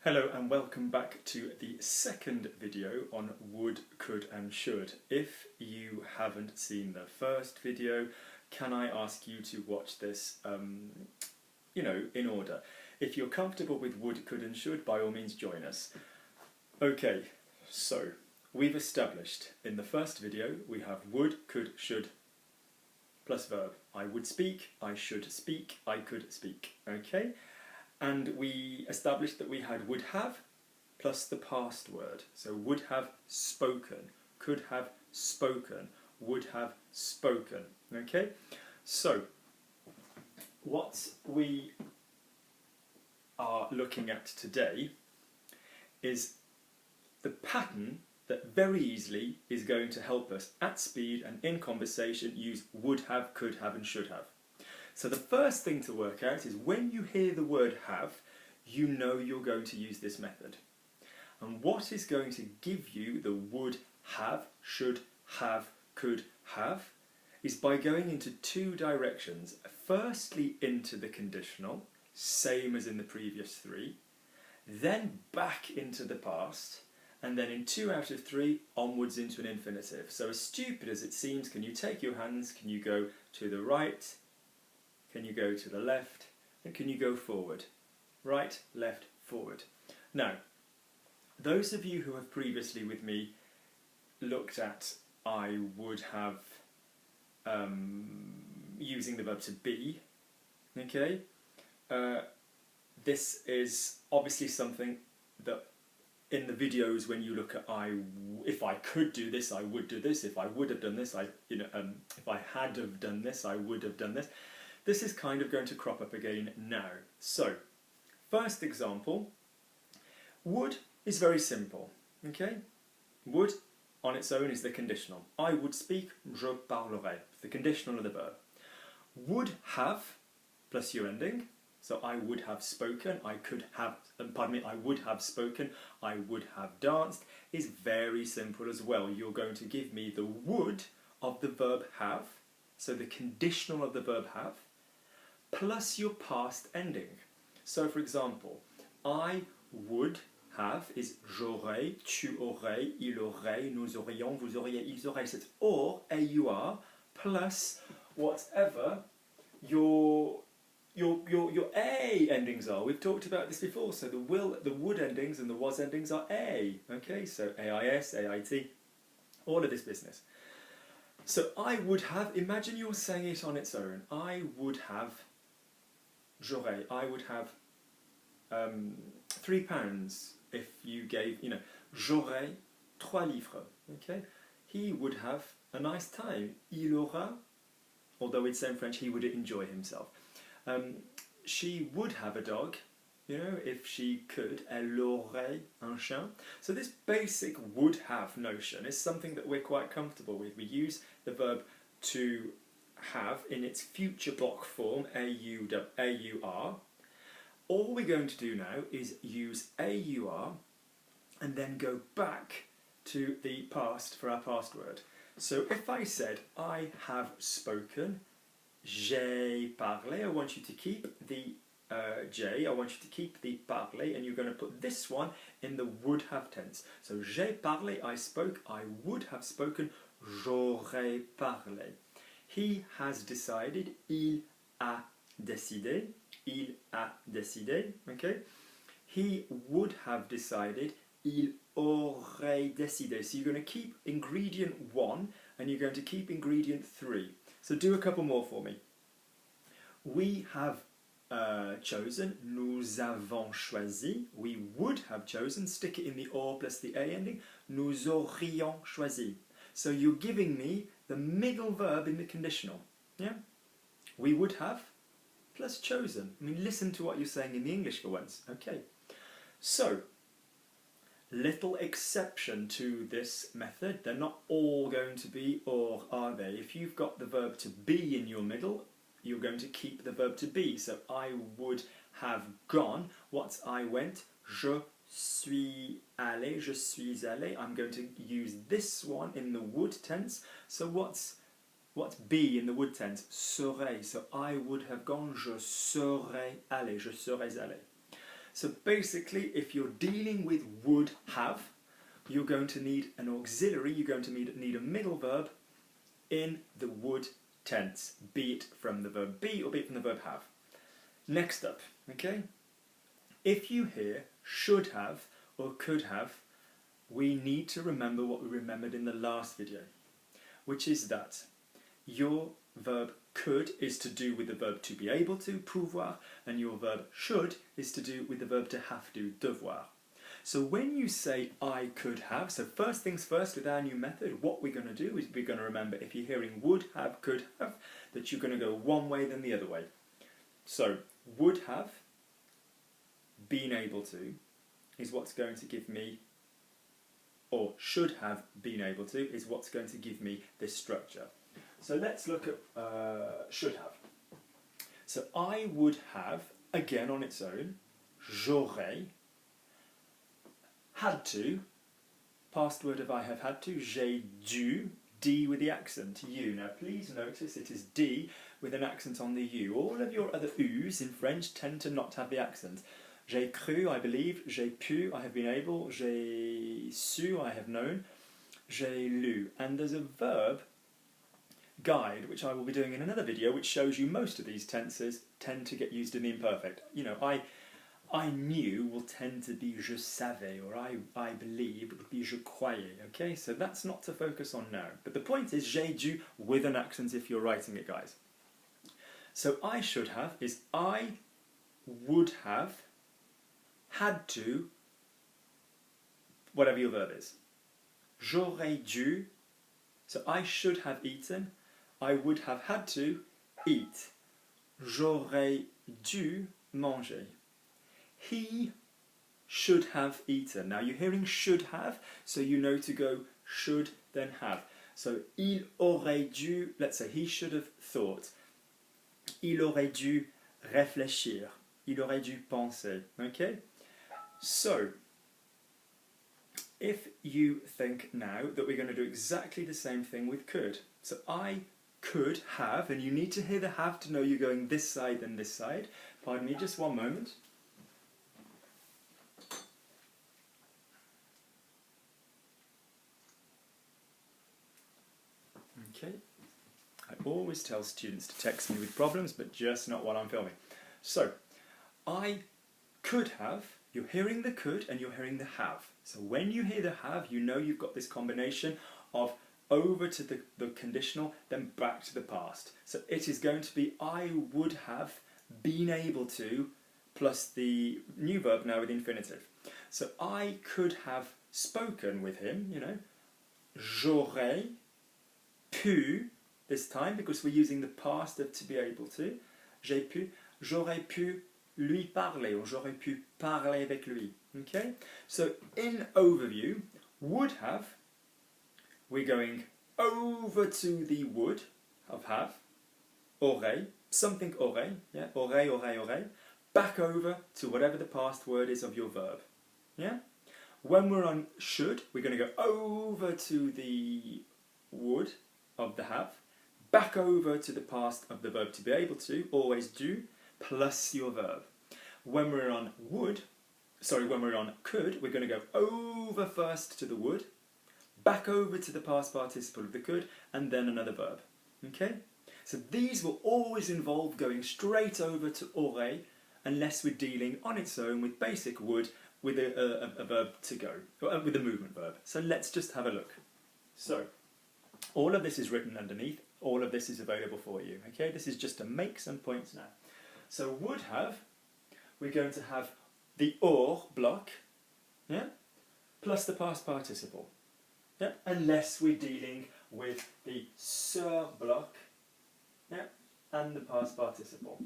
Hello and welcome back to the second video on would, could and should. If you haven't seen the first video, can I ask you to watch this, in order. If you're comfortable with would, could and should, by all means join us. Okay, so we've established in the first video we have would, could, should plus verb. I would speak, I should speak, I could speak. Okay? And we established that we had would have plus the past word. So would have spoken, could have spoken, would have spoken. Okay? So what we are looking at today is the pattern that very easily is going to help us at speed and in conversation use would have, could have and should have. So the first thing to work out is when you hear the word have, you know you're going to use this method. And what is going to give you the would have, should have, could have is by going into two directions. Firstly into the conditional, same as in the previous three, then back into the past, and then in 2 out of 3 onwards into an infinitive. So as stupid as it seems, can you take your hands, can you go to the right, can you go to the left, and can you go forward? Right, left, forward. Now, those of you who have previously with me looked at I would have using the verb to be, okay? This is obviously something that in the videos when you look at if I could do this, I would do this. If I would have done this, if I had have done this, I would have done this. This is kind of going to crop up again now. So, first example, would is very simple, okay? Would on its own is the conditional. I would speak, je parlerai, the conditional of the verb. Would have plus your ending, so I would have spoken, I would have spoken, I would have danced, is very simple as well. You're going to give me the would of the verb have, so the conditional of the verb have, plus your past ending. So for example, I would have is j'aurais, tu aurais, il aurait, nous aurions, vous auriez, ils auraient. It's or, AUR, plus whatever your A endings are. We've talked about this before, so the would endings and the was endings are A. Okay, so AIS, AIT, all of this business. So I would have, imagine you're saying it on its own. I would have, j'aurais, I would have £3 if you gave, j'aurais trois livres, okay? He would have a nice time. Il aura, although it's in French, he would enjoy himself. She would have a dog, if she could. Elle aurait un chien. So this basic would have notion is something that we're quite comfortable with. We use the verb to have in its future block form, AUR. All we're going to do now is use AUR and then go back to the past for our past word. So if I said, I have spoken, j'ai parlé, I want you to keep the J, I want you to keep the parlé, and you're going to put this one in the would have tense. So j'ai parlé, I spoke, I would have spoken, j'aurais parlé. He has decided, il a décidé, il a décidé, okay? He would have decided, il aurait décidé. So you're going to keep ingredient 1 and you're going to keep ingredient 3. So do a couple more for me. We have chosen, nous avons choisi. We would have chosen, stick it in the or plus the a ending, nous aurions choisi. So you're giving me the middle verb in the conditional. Yeah? We would have plus chosen. I mean, listen to what you're saying in the English for once. Okay. So, little exception to this method. They're not all going to be or are they. If you've got the verb to be in your middle, you're going to keep the verb to be. So I would have gone. What's I went? Je suis allé. Je suis allé. I'm going to use this one in the would tense. So what's be in the would tense? Serais. So I would have gone. Je serais allé. Je serais allé. So basically, if you're dealing with would have, you're going to need an auxiliary, you're going to need a middle verb in the would tense, be it from the verb be or be it from the verb have. Next up, okay? If you hear should have or could have, we need to remember what we remembered in the last video, which is that your verb could is to do with the verb to be able to, pouvoir, and your verb should is to do with the verb to have to, devoir. So when you say I could have, so first things first with our new method, what we're going to do is we're going to remember if you're hearing would have, could have, that you're going to go one way then the other way. So would have, been able to, is what's going to give me, or should have been able to, is what's going to give me this structure. So let's look at should have. So I would have, again on its own, j'aurais, had to, past word of I have had to, j'ai dû, D with the accent, U. Now please notice it is D with an accent on the U. All of your other U's in French tend to not have the accent. J'ai cru, I believe, j'ai pu, I have been able, j'ai su, I have known, j'ai lu. And there's a verb guide, which I will be doing in another video, which shows you most of these tenses tend to get used in the imperfect. You know, I knew will tend to be je savais, or I believe would be je croyais, okay? So that's not to focus on now. But the point is j'ai dû with an accent if you're writing it, guys. So I should have is I would have had to, whatever your verb is. J'aurais dû, so I should have eaten, I would have had to eat. J'aurais dû manger. He should have eaten. Now you're hearing should have, so you know to go should then have. So il aurait dû, let's say he should have thought. Il aurait dû réfléchir. Il aurait dû penser. Okay? So, if you think now that we're going to do exactly the same thing with could. So I could have, and you need to hear the have to know you're going this side then this side. Pardon me, just one moment. Okay. I always tell students to text me with problems, but just not while I'm filming. So, I could have, you're hearing the could and you're hearing the have. So when you hear the have, you know you've got this combination of over to the conditional, then back to the past. So it is going to be I would have been able to, plus the new verb now with infinitive. So I could have spoken with him, you know, j'aurais pu, this time, because we're using the past of to be able to, j'aurais pu lui parler, or j'aurais pu parler avec lui. Okay? So in overview, would have, we're going over to the would of have, aurait, something aurait, yeah, aurait, back over to whatever the past word is of your verb. Yeah? When we're on should, we're going to go over to the would of the have, back over to the past of the verb to be able to, always do, plus your verb. When we're on when we're on could, we're going to go over first to the would, back over to the past participle of the could, and then another verb. Okay? So these will always involve going straight over to aurait, unless we're dealing on its own with basic would, with a verb to go, with a movement verb. So let's just have a look. So, all of this is written underneath, all of this is available for you. Okay? This is just to make some points now. So would have, we're going to have the or block, yeah, plus the past participle, yeah, unless we're dealing with the ser block, yeah, and the past participle.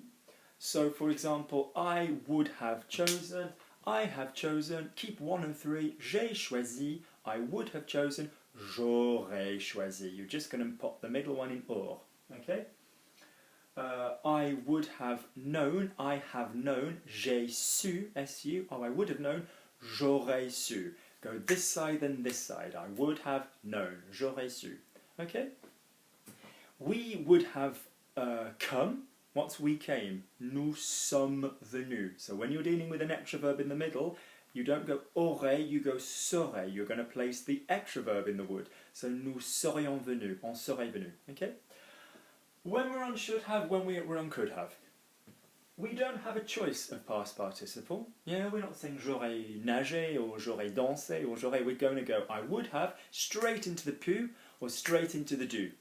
So, for example, I would have chosen, I have chosen, keep 1 and 3, j'ai choisi, I would have chosen, j'aurais choisi. You're just going to pop the middle one in or, okay? I would have known, I have known, j'ai su, S-U, oh I would have known, j'aurais su. Go this side and this side, I would have known, j'aurais su. Okay? We would have come, What's we came? Nous sommes venus. So when you're dealing with an extra verb in the middle, you don't go aurait, you go serais. You're going to place the extra verb in the would. So nous serions venus. On serait venus. Okay? When we're on should have, when we're on could have. We don't have a choice of past participle. Yeah, we're not saying j'aurais nagé or j'aurais dansé or j'aurais. We're going to go I would have straight into the pu or straight into the do.